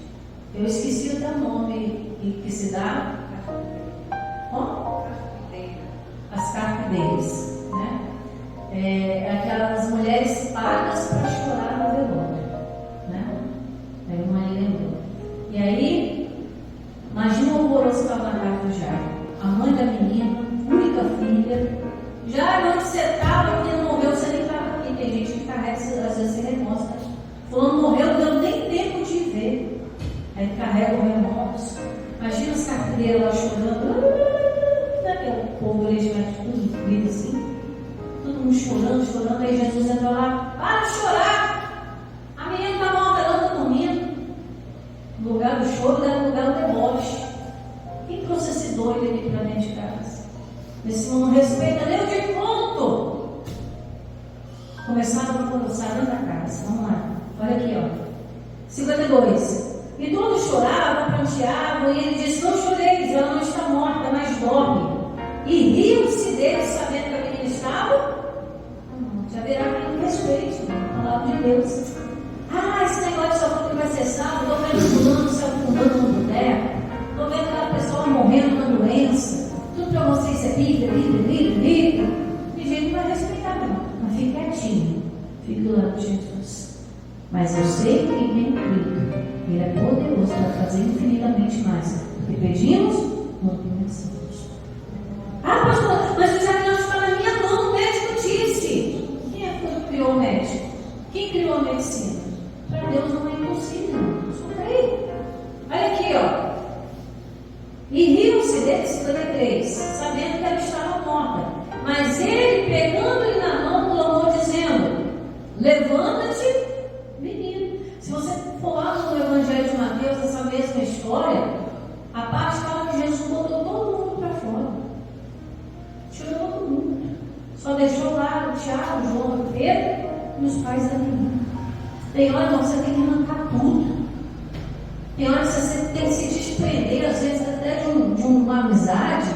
Eu esqueci até o nome que se dá. As carpideiras, né? Aquelas mulheres pagas para chorar no velório, né? Aí uma mãe lembrou. E aí, imagina o alvoroço que estava na casa do Jairo. A mãe da menina, única filha. Jairo, onde você estava? A menina morreu, você nem estava aqui. Tem gente que carrega, às vezes se remostra. Fulano morreu, não deu nem tempo de ver. Aí carrega o remorso. Imagina as carpideiras lá chorando. O povo do legimento tudo grita assim. Todo mundo chorando. Aí Jesus entrou lá: para de chorar. A menina está morta, ela está dormindo. No lugar do choro, era no lugar do deboche. Quem trouxe esse doido aqui para dentro de casa? Esse não respeita nem o defunto. Começaram a conversar dentro da casa. Vamos lá. Olha aqui, ó. 52. E todos choravam, pranteavam, e ele disse: não choreis, ela não está morta, mas dorme. E riam-se dele, sabendo que a menina estava. Já verá que respeito a palavra de Deus. Ah, esse negócio de só que vai ser salvo. Estou vendo fulano se afundando no boteco. Estou vendo aquela pessoa morrendo na doença. Tudo para você, isso é Bíblia. E gente não vai respeitar, não. Mas fique quietinho. Fique do lado de Jesus. Mas eu sei que em quem crido, Ele é poderoso para fazer infinitamente mais do que pedimos, não pensamos. Ah, pastor, mas o diagnóstico está na minha mão, o médico disse. Quem é que criou o médico? Quem criou a medicina? Para Deus não é impossível. Só creio. Olha aqui, ó. E riam-se dele, 53, sabendo que ela estava morta. Mas ele, pegando-lhe na mão, clamou, dizendo: levanta-te, menino. Se você for lá no Evangelho de Mateus, essa mesma história, a parte fala que Jesus botou todo mundo para fora. Tirou todo mundo. Só deixou lá o Tiago, João, o Pedro e os pais da menina. Tem hora que você tem que arrancar tudo. Tem hora que você tem que se desprender, às vezes até de uma amizade,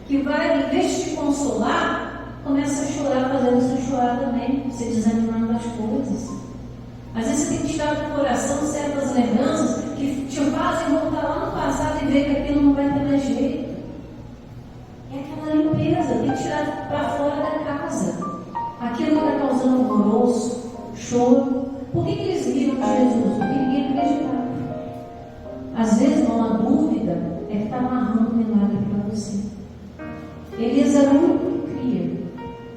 que vai, em vez de te consolar, começa a chorar, fazendo você chorar também, se desanimando das coisas. Às vezes você tem que tirar do coração certas lembranças que te fazem voltar lá no passado e ver que aquilo não vai ter mais jeito. É aquela limpeza, tem que tirar para fora da casa. Aquilo que está causando alvoroço, choro. Por que eles viram Jesus? Porque ninguém acreditava. Às vezes, uma dúvida é que está amarrando o milagre para você. Elias era o único que cria.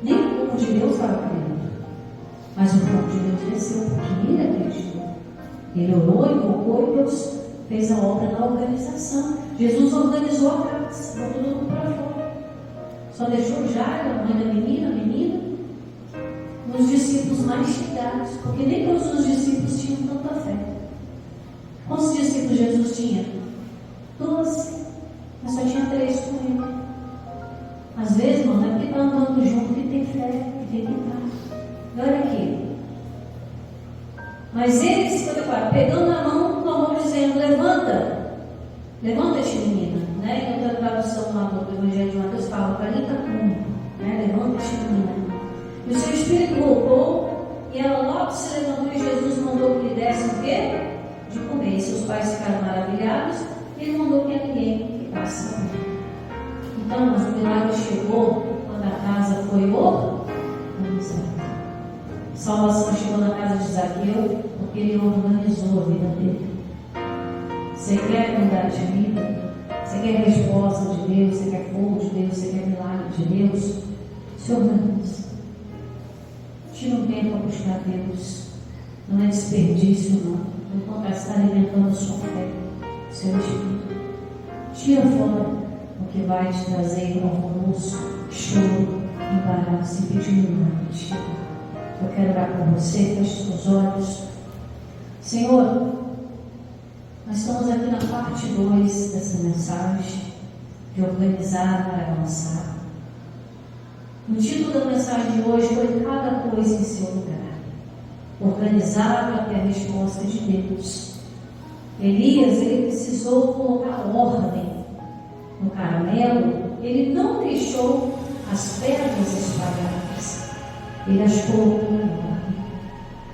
Nem o povo de Deus estava crendo. Mas o povo de Deus desceu porque ele acreditou. Ele orou, invocou e Deus fez a obra da organização. Jesus organizou a casa, botou todo mundo para fora. Só deixou Jairo, a mãe da menina, nos discípulos mais chegados, porque nem todos os discípulos tinham tanta fé. Quantos discípulos Jesus tinha? 12, mas só tinha 3 com ele. Às vezes, irmão, não é porque está andando junto que tem fé, que tem que estar. Olha aqui. Mas eles, pegando na mão, clamou dizendo: levanta-te, menina. Né? Em outra tradução lá do Evangelho de Mateus fala: Talita cumi, né? Levanta-te, menina. E o seu espírito voltou, e ela logo se levantou, e Jesus mandou que lhe desse o quê? De comer. E seus pais ficaram maravilhados, e ele mandou que ninguém ficasse com ele. Então, mas o milagre chegou quando a casa foi organizada. Salvação chegou na casa de Zaqueu, porque ele organizou a vida dele. Você quer mudar de vida? Você quer resposta de Deus? Você quer fogo de Deus? Você quer milagre de Deus? Se organize. Tira um tempo para buscar Deus. Não é desperdício, não. Enquanto está alimentando a sua fé, o seu espírito. Tira fora o que vai te trazer alvoroço, choro, embaraço e pedir milagre. Eu quero orar com você, feche seus olhos. Senhor, nós estamos aqui na parte 2 dessa mensagem, de organizar para avançar. O título da mensagem de hoje foi Cada Coisa em Seu Lugar. Organizar para ter a resposta de Deus. Elias, ele precisou colocar ordem no caramelo. Ele não deixou as pedras espalhadas. Ele as colocou em ordem.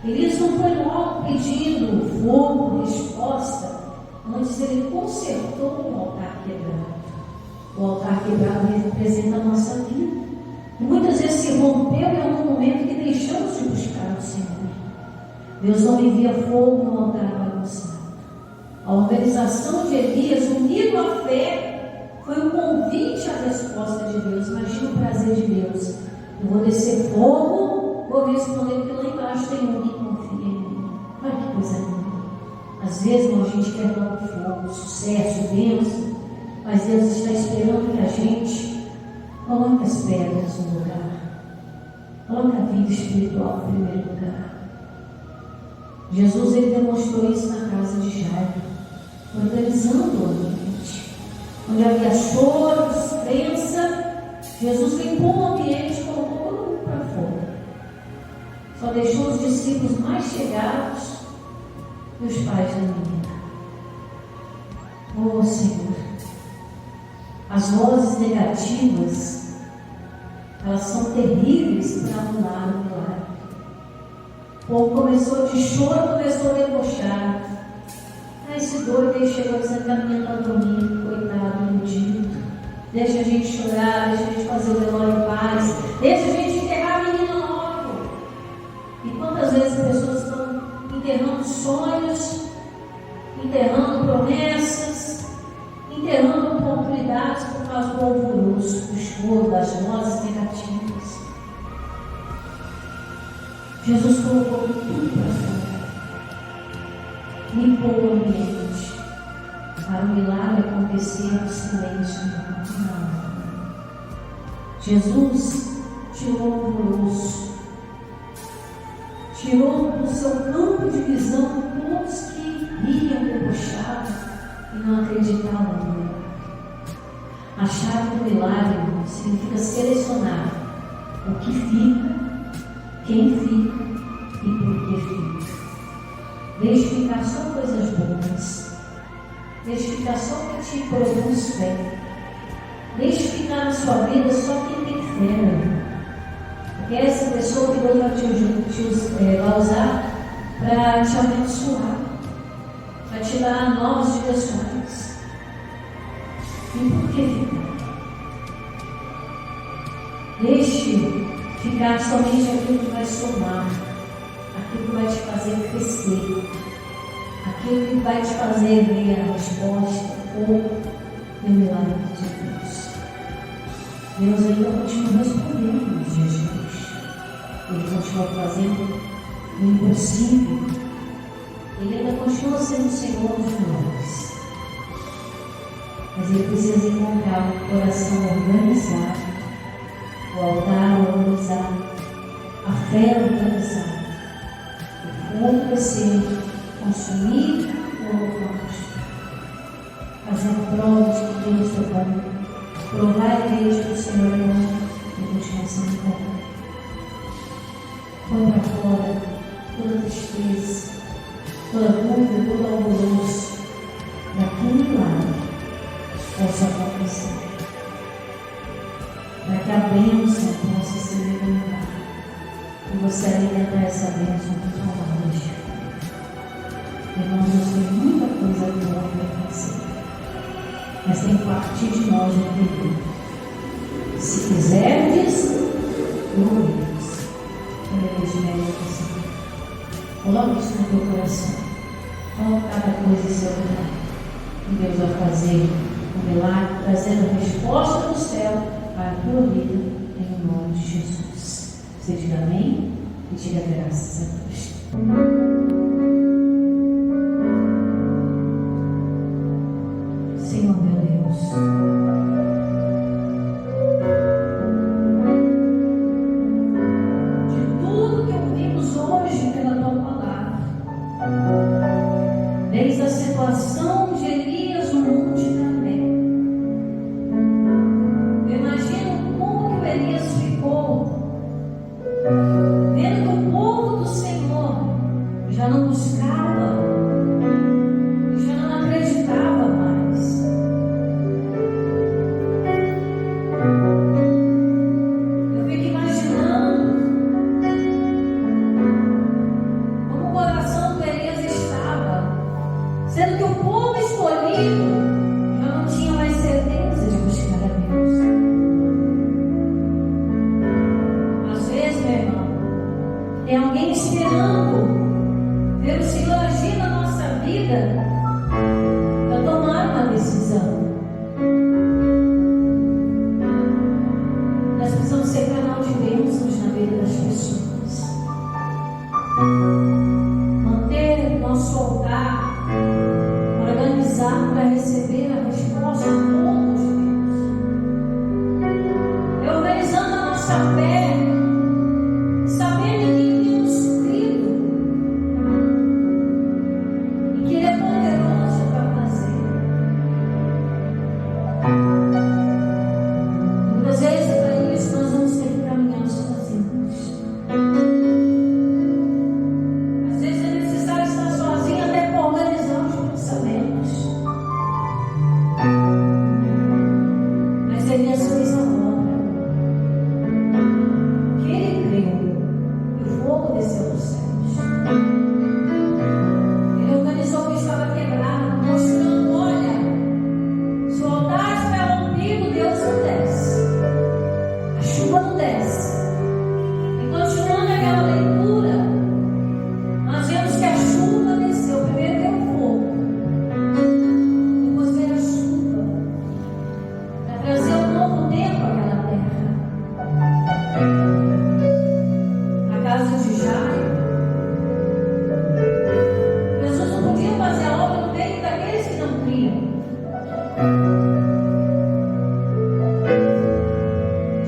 Elias não foi logo pedindo fogo, resposta. Antes ele consertou o altar quebrado. O altar quebrado representa a nossa vida. E muitas vezes se rompeu em algum momento que deixamos de buscar o Senhor. Deus não envia fogo no altar bagunçado. A organização de Elias, unido à fé, foi um convite à resposta de Deus. Imagina o prazer de Deus. Eu vou descer fogo, vou responder, porque lá embaixo tem um que confia em mim. Olha que coisa linda. Às vezes, a gente quer logo fogo, sucesso, bênção, mas Deus está esperando que a gente coloque as pedras no lugar. Coloque a vida espiritual em primeiro lugar. Jesus, ele demonstrou isso na casa de Jairo, organizando o ambiente. Onde havia choro, descrença, Jesus limpou o ambiente e colocou todo mundo para fora. Só deixou os discípulos mais chegados e os pais da menina. Oh Senhor, as vozes negativas, elas são terríveis para anular o milagre. O povo começou de choro, começou a debochar. Esse doido aí chegou dizendo que a menina está dormindo, coitado, iludido. Deixa a gente chorar, deixa a gente fazer o velório em paz, deixa a gente enterrar a menina logo. E quantas vezes as pessoas estão enterrando as vozes negativas. Jesus colocou tudo para fora, limpou o ambiente, para o milagre acontecer no silêncio. Jesus tirou o alvoroço, tirou do seu campo de visão todos que riam debochados e não acreditavam no milagre. A chave do milagre significa selecionar o que fica, quem fica e por que fica. Deixe ficar só coisas boas. Deixe ficar só o que te produz fé. Deixe ficar na sua vida só quem tem fé. Porque é essa pessoa que Deus vai vai usar para te abençoar, para te dar novas direções. E por que ficar? Deixe ficar somente aquilo que vai somar, aquilo que vai te fazer crescer, aquilo que vai te fazer ver a resposta ou o milagre de Deus. Deus ainda continua respondendo nos dias de hoje. Ele continua fazendo o impossível. Ele ainda continua sendo o Senhor de nós. Mas ele precisa encontrar um coração organizado, o altar organizado, a fé organizada, o fogo descer, consumir o holocausto, fazendo prova de que Deus é bom, provar a igreja que o Senhor é bom e continuar sendo bom. Põe para fora toda tristeza, toda dúvida, todo alvoroço, daquele milagre possa acontecer, para que a bênção possa ser levantada e você alimentar essa bênção com palavras. Irmãos, Deus tem muita coisa boa para fazer, mas tem que partir de nós no interior. Se quiserdes, glorias. Coloque isso no teu coração. Coloque cada coisa em seu lugar. E Deus vai fazer um milagre, trazendo a resposta do céu para a tua vida, em nome de Jesus. Você diga amém e diga graças a Deus. Senhor meu Deus, de tudo que ouvimos hoje pela tua palavra, desde a situação de Elias no Monte Carmelo, eu imagino como que o Elias ficou, vendo que o povo do Senhor já não buscava, já não acreditava mais.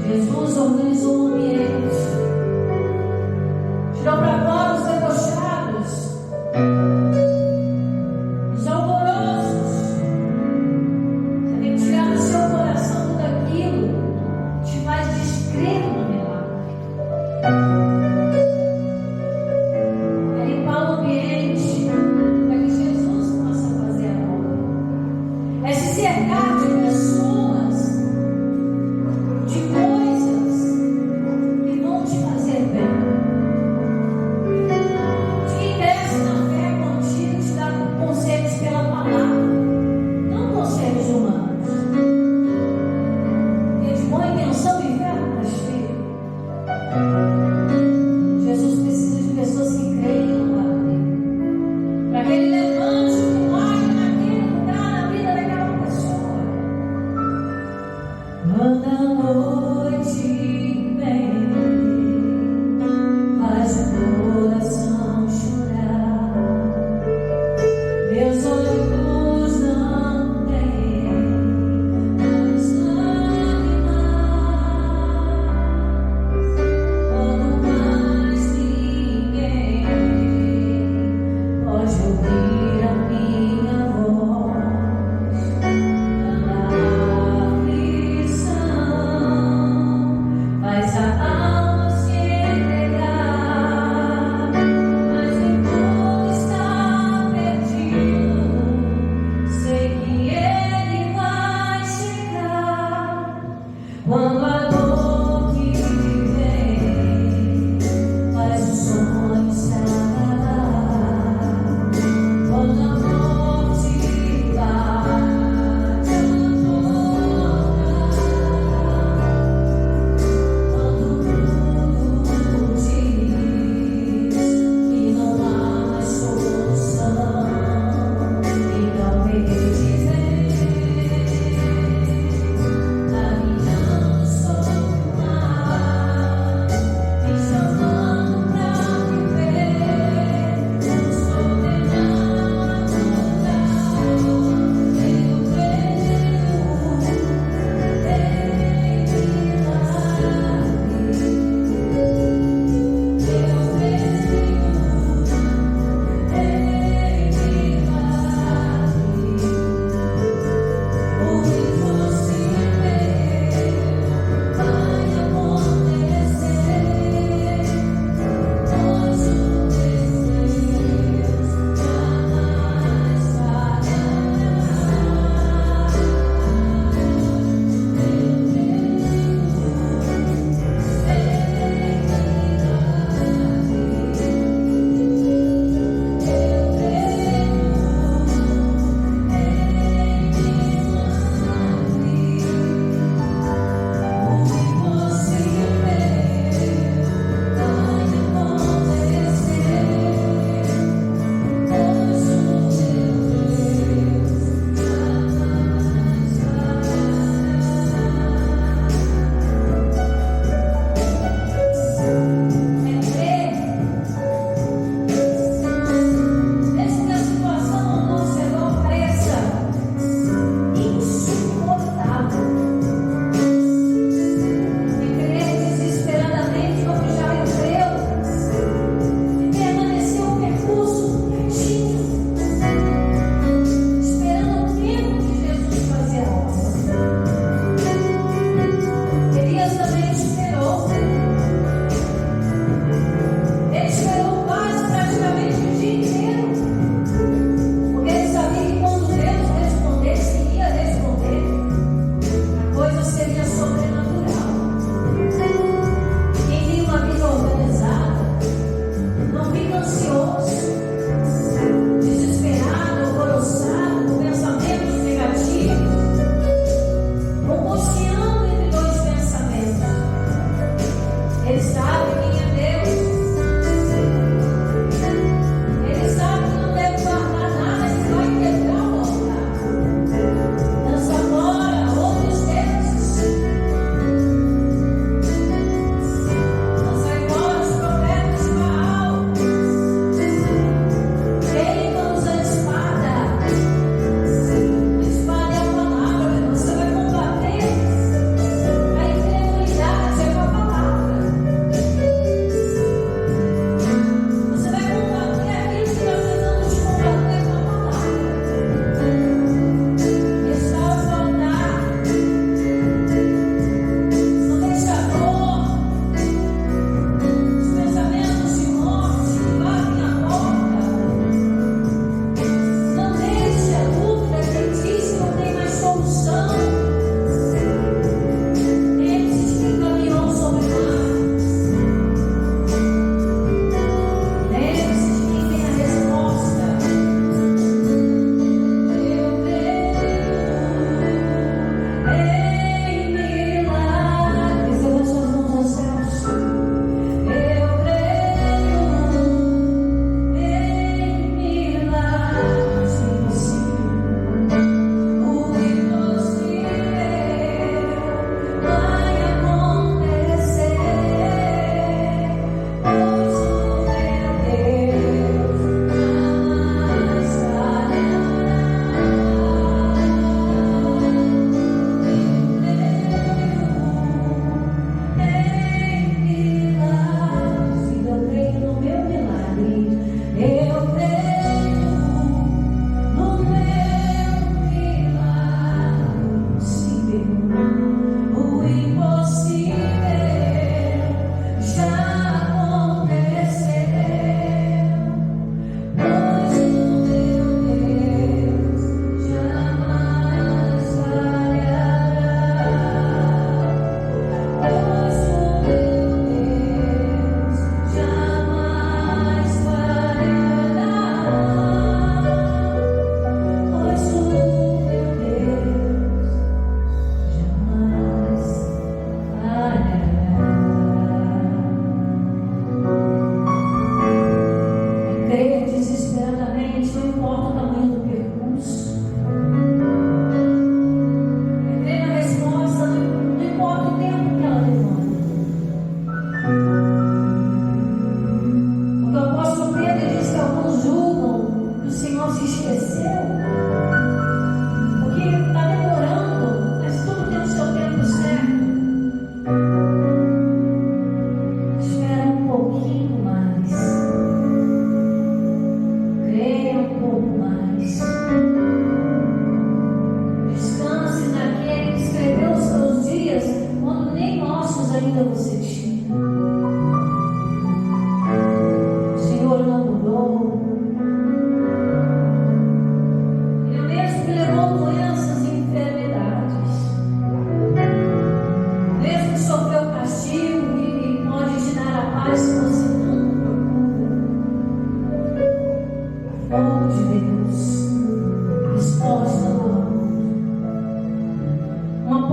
Jesus organizou um ambiente, tirou para fora os debochados, os alvoroços. Você tem que tirar do seu coração tudo aquilo que te faz descrer no milagre. É limpar o ambiente para que Jesus possa fazer a obra. É se cercar de pessoas, de coisas que vão te fazer bem. De quem cresce na fé contigo, te dá conselhos pela palavra, não conselhos humanos. Porque de boa intenção o inferno está cheio. Jesus precisa de pessoas que creem no lugar dele, para que ele levante o milagre naquele lugar, na vida daquela pessoa. Quando a noite vem, faz o coração chorar, meus olhos não têm mais lágrimas. Quando mais ninguém pode ouvir a minha voz na aflição,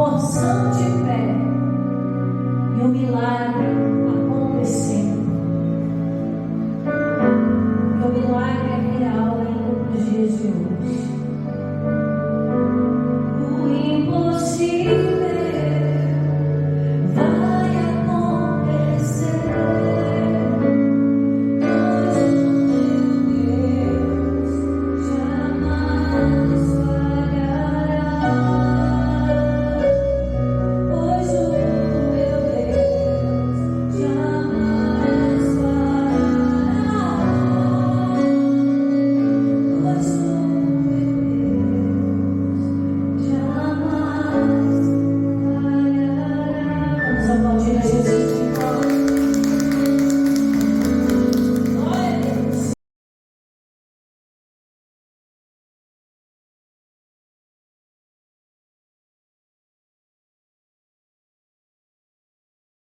porção de fé e um milagre